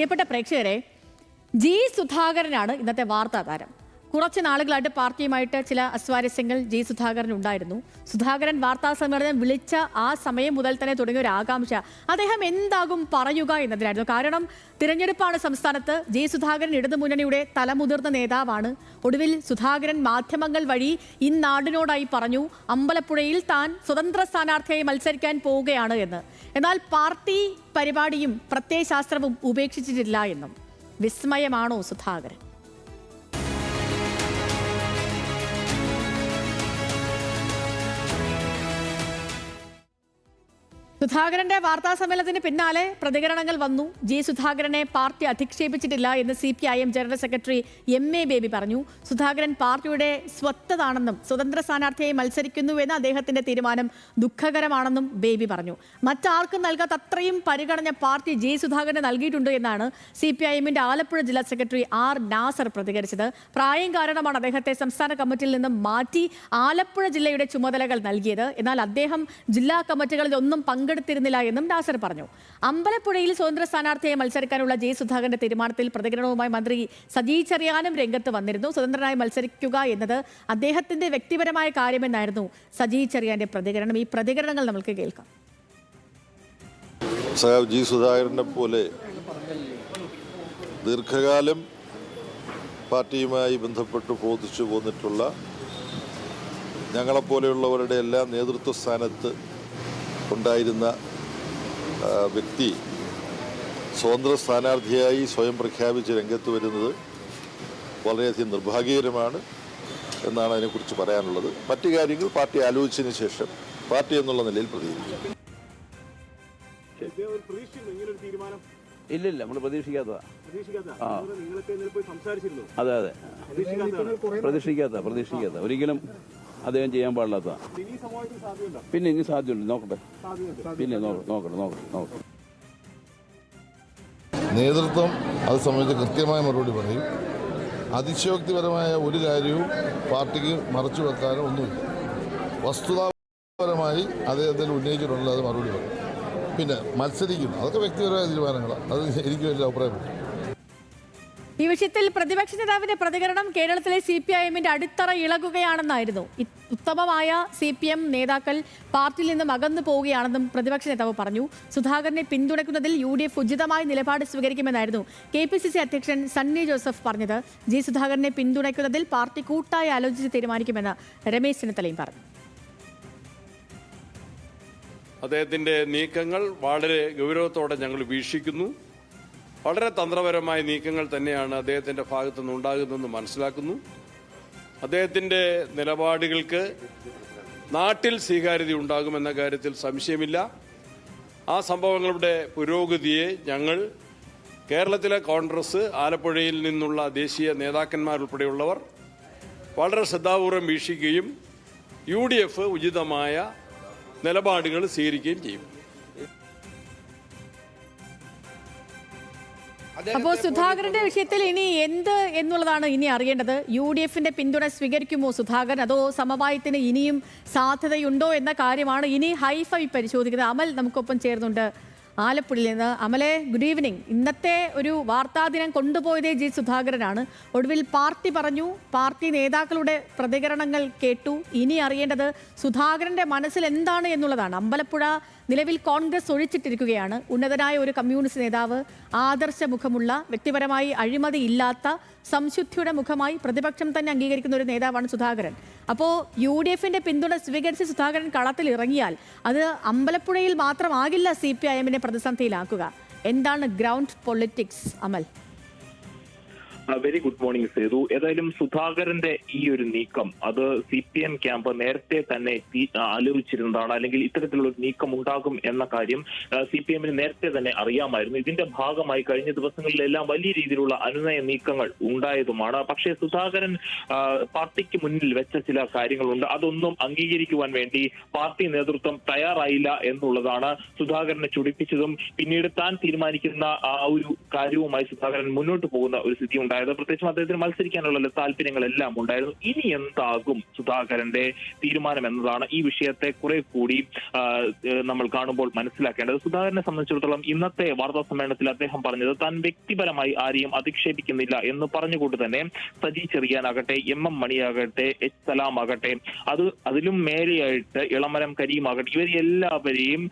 പ്രിയപ്പെട്ട പ്രേക്ഷകരെ, ജി സുധാകരനാണ് ഇന്നത്തെ വാർത്താ താരം. കുറച്ച് നാളുകളായിട്ട് പാർട്ടിയുമായിട്ട് ചില അസ്വാരസ്യങ്ങൾ ജി സുധാകരൻ ഉണ്ടായിരുന്നു. സുധാകരൻ വാർത്താ സമ്മേളനം വിളിച്ച ആ സമയം മുതൽ തന്നെ തുടങ്ങിയ ഒരു ആകാംക്ഷ അദ്ദേഹം എന്താകും പറയുക എന്നതിനായിരുന്നു. കാരണം തിരഞ്ഞെടുപ്പാണ് സംസ്ഥാനത്ത്. ജി സുധാകരൻ ഇടതുമുന്നണിയുടെ തലമുതിർന്ന നേതാവാണ്. ഒടുവിൽ സുധാകരൻ മാധ്യമങ്ങൾ വഴി ഇന്നാടിനോടായി പറഞ്ഞു അമ്പലപ്പുഴയിൽ താൻ സ്വതന്ത്ര സ്ഥാനാർത്ഥിയായി മത്സരിക്കാൻ പോവുകയാണ് എന്ന്. എന്നാൽ പാർട്ടി പരിപാടിയും പ്രത്യയശാസ്ത്രവും ഉപേക്ഷിച്ചിട്ടില്ല എന്നും. വിസ്മയമാണോ സുധാകരൻ? സുധാകരന്റെ വാർത്താ സമ്മേളനത്തിന് പിന്നാലെ പ്രതികരണങ്ങൾ വന്നു. ജി സുധാകരനെ പാർട്ടി അധിക്ഷേപിച്ചിട്ടില്ല എന്ന് CPIM general secretary MA baby പറഞ്ഞു. സുധാകരൻ പാർട്ടിയുടെ സ്വത്തതാണെന്നും സ്വതന്ത്ര സ്ഥാനാർത്ഥിയായി മത്സരിക്കുന്നുവെന്ന അദ്ദേഹത്തിന്റെ തീരുമാനം ദുഃഖകരമാണെന്നും ബേബി പറഞ്ഞു. മറ്റാർക്കും നൽകാത്ത അത്രയും പരിഗണന പാർട്ടി ജി സുധാകരന് നൽകിയിട്ടുണ്ട് എന്നാണ് CPIMന്റെ ആലപ്പുഴ ജില്ലാ സെക്രട്ടറി R നാസർ പ്രതികരിച്ചത്. പ്രായം കാരണമാണ് അദ്ദേഹത്തെ സംസ്ഥാന കമ്മിറ്റിയിൽ നിന്നും മാറ്റി ആലപ്പുഴ ജില്ലയുടെ ചുമതലകൾ നൽകിയത്. എന്നാൽ അദ്ദേഹം ജില്ലാ കമ്മിറ്റികളിൽ ഒന്നും പങ്കെടുത്തിരുന്നില്ല എന്നും നാസർ പറഞ്ഞു. അമ്പലപ്പുഴയിൽ സ്വതന്ത്ര സ്ഥാനാർത്ഥിയായി മത്സരിക്കാനുള്ള ജി സുധാകരന്റെ തീരുമാനത്തിൽ പ്രതികരണവുമായി മന്ത്രി സജി ചെറിയാനും രംഗത്ത് വന്നിരുന്നു. സ്വതന്ത്രനായി മത്സരിക്കുക എന്നത് അദ്ദേഹത്തിന്റെ വ്യക്തിപരമായ കാര്യമെന്നായിരുന്നു സജി ചെറിയാന്റെ പ്രതികരണം. ഈ പ്രതികരണങ്ങൾ നമുക്ക് കേൾക്കാം. ജി സുധാകരനെ പോലെ ദീർഘകാലം പാർട്ടിയുമായി ബന്ധപ്പെട്ട് പ്രവർത്തിച്ചു പോന്നിട്ടുള്ള ഞങ്ങളെപ്പോലെയുള്ളവരുടെ എല്ലാ നേതൃത്വ സ്ഥാനത്ത് ഉണ്ടായിരുന്ന വ്യക്തി സ്വതന്ത്ര സ്ഥാനാർത്ഥിയായി സ്വയം പ്രഖ്യാപിച്ച് രംഗത്ത് വരുന്നത് വളരെയധികം നിർഭാഗ്യകരമാണ് എന്നാണ് അതിനെക്കുറിച്ച് പറയാനുള്ളത്. മറ്റു കാര്യങ്ങൾ പാർട്ടി ആലോചിച്ചതിന് ശേഷം പാർട്ടി എന്നുള്ള നിലയിൽ പ്രതികരിക്കും. ഇല്ലില്ല, നമ്മൾ പ്രതീക്ഷിക്കാത്തതാ. അതെ അതെ, പ്രതീക്ഷിക്കാത്ത ഒരിക്കലും അദ്ദേഹം ചെയ്യാൻ പാടില്ലാത്ത. പിന്നെ ഇനി സാധ്യതയുണ്ട്, നോക്കട്ടെ. പിന്നെ നോക്കട്ടെ. നേതൃത്വം അത് സംബന്ധിച്ച് കൃത്യമായ മറുപടി പറയും. അതിശയോക്തിപരമായ ഒരു കാര്യവും പാർട്ടിക്ക് മറച്ചു വെക്കാനോ ഒന്നുമില്ല. വസ്തുതാപരമായി അദ്ദേഹത്തിൽ ഉന്നയിച്ചിട്ടുള്ളത് അത് മറുപടി പറയും. പിന്നെ മത്സരിക്കുന്നു, അതൊക്കെ വ്യക്തിപരമായ തീരുമാനങ്ങളാണ്. അത് എനിക്ക് വലിയ അഭിപ്രായപ്പെട്ടു. ഈ വിഷയത്തിൽ പ്രതിപക്ഷ നേതാവിന്റെ പ്രതികരണം കേരളത്തിലെ CPIMന്റെ അടിത്തറ ഇളകുകയാണെന്നായിരുന്നു. ഉത്തമമായ CPM നേതാക്കൾ പാർട്ടിയിൽ നിന്നും അകന്നു പോവുകയാണെന്നും പ്രതിപക്ഷ നേതാവ് പറഞ്ഞു. സുധാകരനെ പിന്തുണയ്ക്കുന്നതിൽ UDF ഉചിതമായ നിലപാട് സ്വീകരിക്കുമെന്നായിരുന്നു KPCC അധ്യക്ഷൻ സണ്ണി ജോസഫ് പറഞ്ഞത്. ജി സുധാകരനെ പിന്തുണയ്ക്കുന്നതിൽ പാർട്ടി കൂട്ടായി ആലോചിച്ച് തീരുമാനിക്കുമെന്ന് രമേശ് ചെന്നിത്തലയും പറഞ്ഞു. അദ്ദേഹത്തിന്റെ നീക്കങ്ങൾ വളരെ ഗൗരവത്തോടെ ഞങ്ങൾ വീക്ഷിക്കുന്നു. വളരെ തന്ത്രപരമായ നീക്കങ്ങൾ തന്നെയാണ് അദ്ദേഹത്തിന്റെ ഭാഗത്തു നിന്നുണ്ടാകുന്നതെന്ന് മനസ്സിലാക്കുന്നു. അദ്ദേഹത്തിന്റെ നിലപാടുകൾക്ക് നാട്ടിൽ സ്വീകാര്യത ഉണ്ടാകുമെന്ന കാര്യത്തിൽ സംശയമില്ല. ആ സംഭവങ്ങളുടെ പുരോഗതിയെ ഞങ്ങൾ കേരളത്തിലെ കോൺഗ്രസ്, ആലപ്പുഴയിൽ നിന്നുള്ള ദേശീയ നേതാക്കന്മാരുൾപ്പെടെയുള്ളവർ വളരെ ശ്രദ്ധാപൂർവം വീക്ഷിക്കുകയും UDF ഉചിതമായ നിലപാടുകൾ സ്വീകരിക്കുകയും ചെയ്യും. അപ്പോൾ സുധാകരന്റെ വിഷയത്തിൽ ഇനി എന്ത് എന്നുള്ളതാണ് ഇനി അറിയേണ്ടത്. UDFന്റെ പിന്തുണ സ്വീകരിക്കുമോ സുധാകരൻ, അതോ സമവായത്തിന് ഇനിയും സാധ്യതയുണ്ടോ എന്ന കാര്യമാണ് ഇനി ഹൈഫൈ പരിശോധിക്കുന്നത്. അമൽ നമുക്കൊപ്പം ചേർന്നുണ്ട് ആലപ്പുഴയിൽ നിന്ന്. അമലെ, ഗുഡ് ഈവനിങ്. ഇന്നത്തെ ഒരു വാർത്താ ദിനം കൊണ്ടുപോയതേ ജി സുധാകരനാണ്. ഒടുവിൽ പാർട്ടി പറഞ്ഞു, പാർട്ടി നേതാക്കളുടെ പ്രതികരണങ്ങൾ കേട്ടു. ഇനി അറിയേണ്ടത് സുധാകരന്റെ മനസ്സിൽ എന്താണ് എന്നുള്ളതാണ്. അമ്പലപ്പുഴ നിലവിൽ കോൺഗ്രസ് ഒഴിച്ചിട്ടിരിക്കുകയാണ്. ഉന്നതനായ ഒരു കമ്മ്യൂണിസ്റ്റ് നേതാവ്, ആദർശ മുഖമുള്ള, വ്യക്തിപരമായി അഴിമതി ഇല്ലാത്ത, സംശുദ്ധിയുടെ മുഖമായി പ്രതിപക്ഷം തന്നെ അംഗീകരിക്കുന്ന ഒരു നേതാവാണ് സുധാകരൻ. അപ്പോൾ UDFന്റെ പിന്തുണ സ്വീകരിച്ച് സുധാകരൻ കളത്തിൽ ഇറങ്ങിയാൽ അത് അമ്പലപ്പുഴയിൽ മാത്രമാകില്ല CPIMനെ പ്രതിസന്ധിയിലാക്കുക. എന്താണ് ground politics, Amal? Very good morning Sethu. ഏതായാലും സുധാകരന്റെ ഈ ഒരു നീക്കം അത് CPM ക്യാമ്പ് നേരത്തെ തന്നെ ആലോചിച്ചിരുന്നതാണ്. അല്ലെങ്കിൽ ഇത്തരത്തിലുള്ള ഒരു നീക്കം ഉണ്ടാകും എന്ന കാര്യം CPMന് നേരത്തെ തന്നെ അറിയാമായിരുന്നു. ഇതിന്റെ ഭാഗമായി കഴിഞ്ഞ ദിവസങ്ങളിലെല്ലാം വലിയ രീതിയിലുള്ള അനുനയ നീക്കങ്ങൾ ഉണ്ടായതുമാണ്. പക്ഷേ സുധാകരൻ പാർട്ടിക്ക് മുന്നിൽ വെച്ച ചില കാര്യങ്ങളുണ്ട്. അതൊന്നും അംഗീകരിക്കുവാൻ വേണ്ടി പാർട്ടി നേതൃത്വം തയ്യാറായില്ല എന്നുള്ളതാണ് സുധാകരനെ ചൊടിപ്പിച്ചതും പിന്നീട് താൻ തീരുമാനിക്കുന്ന ആ ഒരു കാര്യവുമായി സുധാകരൻ മുന്നോട്ട് പോകുന്ന ഒരു സ്ഥിതി ഉണ്ടായത്. ഉണ്ടായത്. പ്രത്യേകിച്ചും അദ്ദേഹത്തിന് മത്സരിക്കാനുള്ള താല്പര്യങ്ങളെല്ലാം ഉണ്ടായിരുന്നു. ഇനി എന്താകും സുധാകരന്റെ തീരുമാനം എന്നതാണ് ഈ വിഷയത്തെ കുറെ കൂടി നമ്മൾ കാണുമ്പോൾ മനസ്സിലാക്കേണ്ടത്. സുധാകരനെ സംബന്ധിച്ചിടത്തോളം ഇന്നത്തെ വാർത്താ സമ്മേളനത്തിൽ അദ്ദേഹം പറഞ്ഞത് താൻ വ്യക്തിപരമായി ആരെയും അധിക്ഷേപിക്കുന്നില്ല എന്ന് പറഞ്ഞുകൊണ്ട് തന്നെ സജി ചെറിയാനാകട്ടെ, എം മണിയാകട്ടെ, എച്ച് സലാം ആകട്ടെ, അതിലും മേലെയായിട്ട് ഇളമരം കരീമാകട്ടെ, ഇവരെല്ലാവരെയും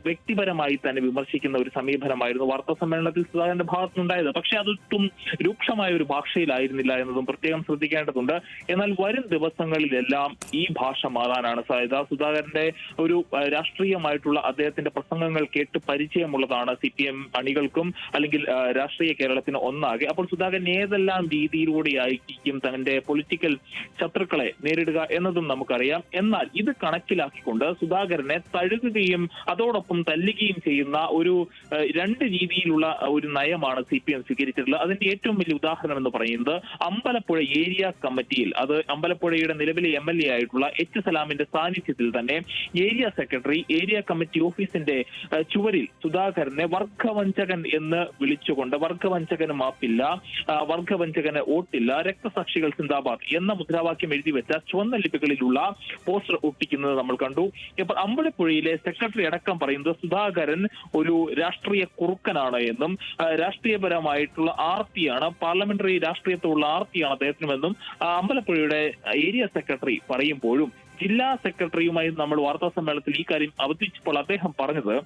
വ്യക്തിപരമായി തന്നെ വിമർശിക്കുന്ന ഒരു സമീപനമായിരുന്നു വാർത്താ സമ്മേളനത്തിൽ സുധാകരന്റെ ഭാഗത്തുനിന്നുണ്ടായത്. പക്ഷെ അതൊട്ടും രൂക്ഷമായ ഒരു ഭാഷയിലായിരുന്നില്ല എന്നതും പ്രത്യേകം ശ്രദ്ധിക്കേണ്ടതുണ്ട്. എന്നാൽ വരും ദിവസങ്ങളിലെല്ലാം ഈ ഭാഷ മാറാനാണ് സാധ്യത. സുധാകരന്റെ ഒരു രാഷ്ട്രീയമായിട്ടുള്ള അദ്ദേഹത്തിന്റെ പ്രസംഗങ്ങൾ കേട്ട് പരിചയമുള്ളതാണ് CPM അണികൾക്കും അല്ലെങ്കിൽ രാഷ്ട്രീയ കേരളത്തിന് ഒന്നാകെ. അപ്പോൾ സുധാകരൻ ഏതെല്ലാം രീതിയിലൂടെയായിരിക്കും തന്റെ പൊളിറ്റിക്കൽ ശത്രുക്കളെ നേരിടുക എന്നതും നമുക്കറിയാം. എന്നാൽ ഇത് കണക്കിലാക്കിക്കൊണ്ട് സുധാകരനെ തഴുകുകയും അതോടൊപ്പം തല്ലുകയും ചെയ്യുന്ന ഒരു രണ്ട് രീതിയിലുള്ള ഒരു നയമാണ് CPM സ്വീകരിച്ചിട്ടുള്ളത്. അതിന്റെ ഏറ്റവും വലിയ ഉദാഹരണം എന്ന് പറയുന്നത് അമ്പലപ്പുഴ ഏരിയ കമ്മിറ്റിയിൽ, അത് അമ്പലപ്പുഴയുടെ നിലവിലെ MLA ആയിട്ടുള്ള എച്ച് സലാമിന്റെ സാന്നിധ്യത്തിൽ തന്നെ ഏരിയ സെക്രട്ടറി ഏരിയ കമ്മിറ്റി ഓഫീസിന്റെ ചുവരിൽ സുധാകരനെ വർഗവഞ്ചകൻ എന്ന് വിളിച്ചുകൊണ്ട് വർഗവഞ്ചകന് മാപ്പില്ല, വർഗവഞ്ചകന് വോട്ടില്ല, രക്തസാക്ഷികൾ സിന്ദാബാദ് എന്ന മുദ്രാവാക്യം എഴുതി വെച്ച ചുവന്ന ലിപികളിലുള്ള പോസ്റ്റർ ഒട്ടിക്കുന്നത് നമ്മൾ കണ്ടു. ഇപ്പോൾ അമ്പലപ്പുഴയിലെ സെക്രട്ടറി അടക്കം പറയുന്നത് സുധാകരൻ ഒരു രാഷ്ട്രീയ കുറുക്കനാണ് എന്നും രാഷ്ട്രീയപരമായിട്ടുള്ള ആർത്തിയാണ്, പാർലമെന്ററി രാഷ്ട്രീയത്തോടുള്ള ആർത്തിയാണ് അദ്ദേഹത്തിനുമെന്നും അമ്പലപ്പുഴയുടെ ഏരിയ സെക്രട്ടറി പറയുമ്പോഴും ജില്ലാ സെക്രട്ടറിയുമായി നമ്മൾ വാർത്താ സമ്മേളനത്തിൽ ഈ കാര്യം അവതരിച്ചപ്പോൾ അദ്ദേഹം പറഞ്ഞത്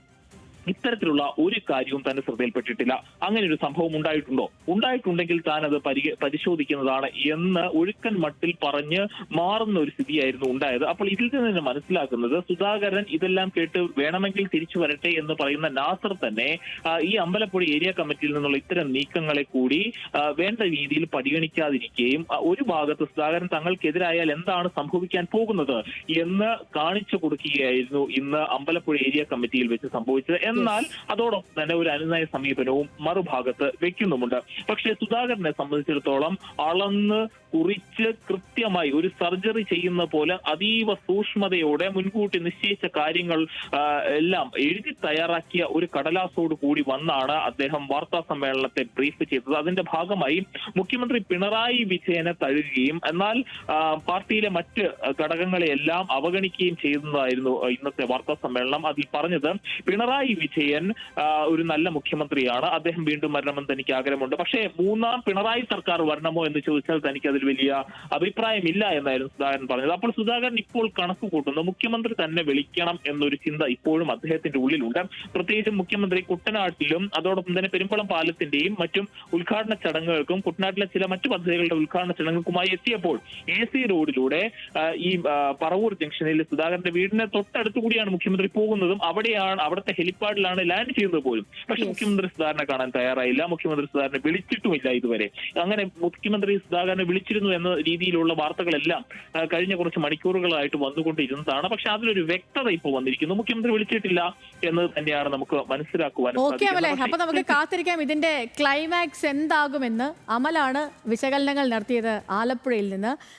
ഇത്തരത്തിലുള്ള ഒരു കാര്യവും തന്നെ ശ്രദ്ധയിൽപ്പെട്ടിട്ടില്ല. അങ്ങനെ ഒരു സംഭവം ഉണ്ടായിട്ടുണ്ടെങ്കിൽ താൻ അത് പരിശോധിക്കുന്നതാണ് എന്ന് ഒഴുക്കൻ മട്ടിൽ പറഞ്ഞ് മാറുന്ന ഒരു സ്ഥിതിയായിരുന്നു ഉണ്ടായത്. അപ്പോൾ ഇതിൽ നിന്ന് മനസ്സിലാക്കുന്നത് സുധാകരൻ ഇതെല്ലാം കേട്ട് വേണമെങ്കിൽ തിരിച്ചു വരട്ടെ എന്ന് പറയുന്ന നാസർ തന്നെ ഈ അമ്പലപ്പുഴ ഏരിയ കമ്മിറ്റിയിൽ നിന്നുള്ള ഇത്തരം നീക്കങ്ങളെ കൂടി വേണ്ട രീതിയിൽ പരിഗണിക്കാതിരിക്കുകയും ഒരു ഭാഗത്ത് സുധാകരൻ തങ്ങൾക്കെതിരായാൽ എന്താണ് സംഭവിക്കാൻ പോകുന്നത് എന്ന് കാണിച്ചു കൊടുക്കുകയായിരുന്നു ഇന്ന് അമ്പലപ്പുഴ ഏരിയ കമ്മിറ്റിയിൽ വെച്ച് സംഭവിച്ചത്. എന്നാൽ അതോടൊപ്പം തന്നെ ഒരു അനുനയ സമീപനവും മറുഭാഗത്ത് വെക്കുന്നുമുണ്ട്. പക്ഷേ സുധാകരനെ സംബന്ധിച്ചിടത്തോളം അളന്ന് കുറിച്ച് കൃത്യമായി ഒരു സർജറി ചെയ്യുന്ന പോലെ അതീവ സൂക്ഷ്മതയോടെ മുൻകൂട്ടി നിശ്ചയിച്ച കാര്യങ്ങൾ എല്ലാം എഴുതി തയ്യാറാക്കിയ ഒരു കടലാസോട് കൂടി വന്നാണ് അദ്ദേഹം വാർത്താ സമ്മേളനത്തെ ബ്രീഫ് ചെയ്തത്. അതിന്റെ ഭാഗമായി മുഖ്യമന്ത്രി പിണറായി വിജയനെ തഴുകുകയും എന്നാൽ പാർട്ടിയിലെ മറ്റ് ഘടകങ്ങളെയെല്ലാം അവഗണിക്കുകയും ചെയ്യുന്നതായിരുന്നു ഇന്നത്തെ വാർത്താ സമ്മേളനം. അതിൽ പറഞ്ഞത് പിണറായി വിജയൻ ഒരു നല്ല മുഖ്യമന്ത്രിയാണ്, അദ്ദേഹം വീണ്ടും വരണമെന്ന് തനിക്ക് ആഗ്രഹമുണ്ട്, പക്ഷേ മൂന്നാം പിണറായി സർക്കാർ വരണമോ എന്ന് ചോദിച്ചാൽ തനിക്ക് അതിൽ വലിയ അഭിപ്രായമില്ല എന്നായിരുന്നു സുധാകരൻ പറഞ്ഞത്. അപ്പോൾ സുധാകരൻ ഇപ്പോൾ കണക്ക് കൂട്ടുന്നു മുഖ്യമന്ത്രി തന്നെ വിളിക്കണം എന്നൊരു ചിന്ത ഇപ്പോഴും അദ്ദേഹത്തിന്റെ ഉള്ളിലുണ്ട്. പ്രത്യേകിച്ചും മുഖ്യമന്ത്രി കുട്ടനാട്ടിലും അതോടൊപ്പം തന്നെ പെരുമ്പളം പാലത്തിന്റെയും മറ്റും ഉദ്ഘാടന ചടങ്ങുകൾക്കും കുട്ടനാട്ടിലെ ചില മറ്റു പദ്ധതികളുടെ ഉദ്ഘാടന ചടങ്ങുകൾക്കുമായി എത്തിയപ്പോൾ AC റോഡിലൂടെ ഈ പറവൂർ ജംഗ്ഷനിൽ സുധാകരന്റെ വീടിന് തൊട്ടടുത്തു കൂടിയാണ് മുഖ്യമന്ത്രി പോകുന്നതും അവിടുത്തെ ഹെലിപ്പാഡിലാണ് ലാൻഡ് ചെയ്യുന്നത് പോലും. പക്ഷെ മുഖ്യമന്ത്രി സുധാകരനെ കാണാൻ തയ്യാറായില്ല, മുഖ്യമന്ത്രി സുധാകരനെ വിളിച്ചിട്ടുമില്ല ഇതുവരെ. അങ്ങനെ മുഖ്യമന്ത്രി സുധാകരനെ വിളിച്ചിരുന്നു എന്ന രീതിയിലുള്ള വാർത്തകളെല്ലാം കഴിഞ്ഞ കുറച്ച് മണിക്കൂറുകളായിട്ട് വന്നുകൊണ്ടിരുന്നതാണ്. പക്ഷെ അതിലൊരു വ്യക്തത ഇപ്പോൾ വന്നിരിക്കുന്നു, മുഖ്യമന്ത്രി വിളിച്ചിട്ടില്ല എന്ന് തന്നെയാണ് നമുക്ക് മനസ്സിലാക്കുവാൻ. അപ്പൊ നമുക്ക് കാത്തിരിക്കാം ഇതിന്റെ ക്ലൈമാക്സ് എന്താകുമെന്ന്. അമലാണ് വിശകലനങ്ങൾ നടത്തിയത് ആലപ്പുഴയിൽ നിന്ന്.